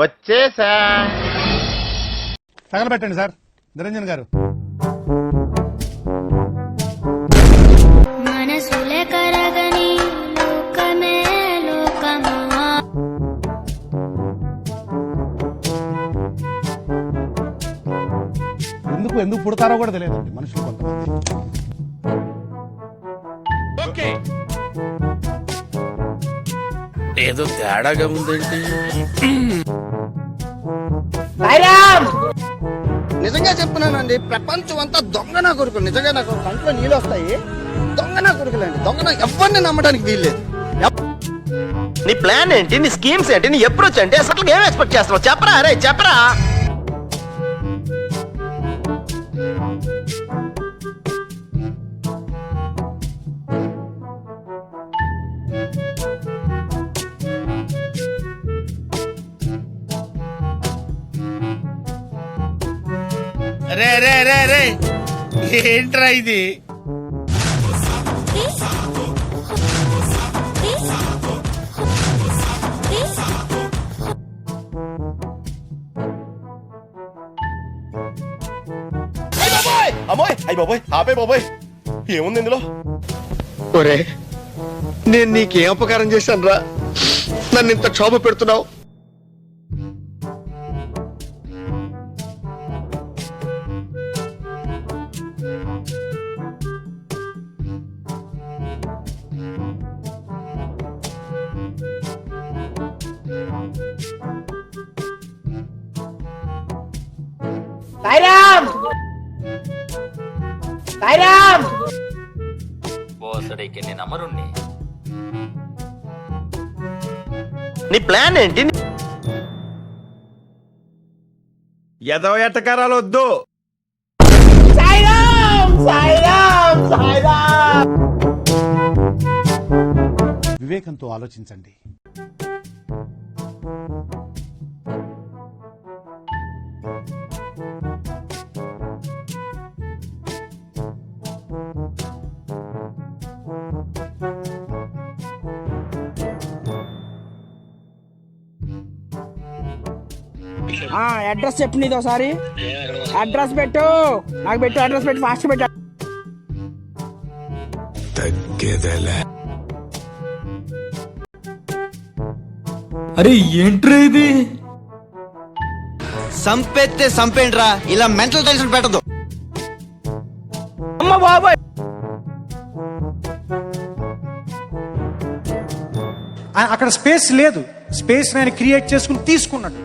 వచ్చేసా. తగలబెట్టండి సార్ నిరంజన్ గారు. మనసులే కరగని లోకమే లోకమా. ఎందుకు పుడతారో కూడా తెలియదండి మనుషులు కొంతమంది. ఏదో తేడాగా ఉందండి. నిజంగా చెప్తున్నానండి, ప్రపంచం అంతా దొంగ నా కొడుకులు. నిజంగా నాకు కంట్లో నీళ్ళు వస్తాయి. దొంగ నా కొడుకులండి. దొంగ ఎవరిని నమ్మడానికి వీల్లేదు. నీ ప్లాన్ ఏంటి? నీ స్కీమ్స్ ఏంటి? నీ అప్రోచ్ ఏంటి? అసలు ఏం ఎక్స్పెక్ట్ చేస్తున్నావు? చెప్పరా అరే చెప్పరా. రే రే రే రే ఏంట్రా ఇది? అమ్మాయి అయ్యి బాబోయ్ ఆపే బాబోయ్, ఏముంది ఇందులో? ఒరే, నేను నీకేం అపకారం చేశాను రా? నన్ను ఇంత క్షోభ పెడుతున్నావు. బోసడికి నేను అమరుణ్ణి. నీ ప్లాన్ ఏంటి? ఏదో ఎట్టకారాలు వద్దు. వివేకంతో ఆలోచించండి. అడ్రస్ చెప్పు, నీది ఒకసారి అడ్రస్ పెట్టు. నాకు పెట్టు, అడ్రస్ పెట్టు, ఫాస్ట్ పెట్టు. అరే ఏంట్రా ఇది? సంపేస్తే సంపేండ్రా, ఇలా మెంటల్ టెన్షన్ పెట్టదు. అమ్మ బాబాయ్, అక్కడ స్పేస్ లేదు. స్పేస్ నేను క్రియేట్ చేసుకుని తీసుకున్నాడు.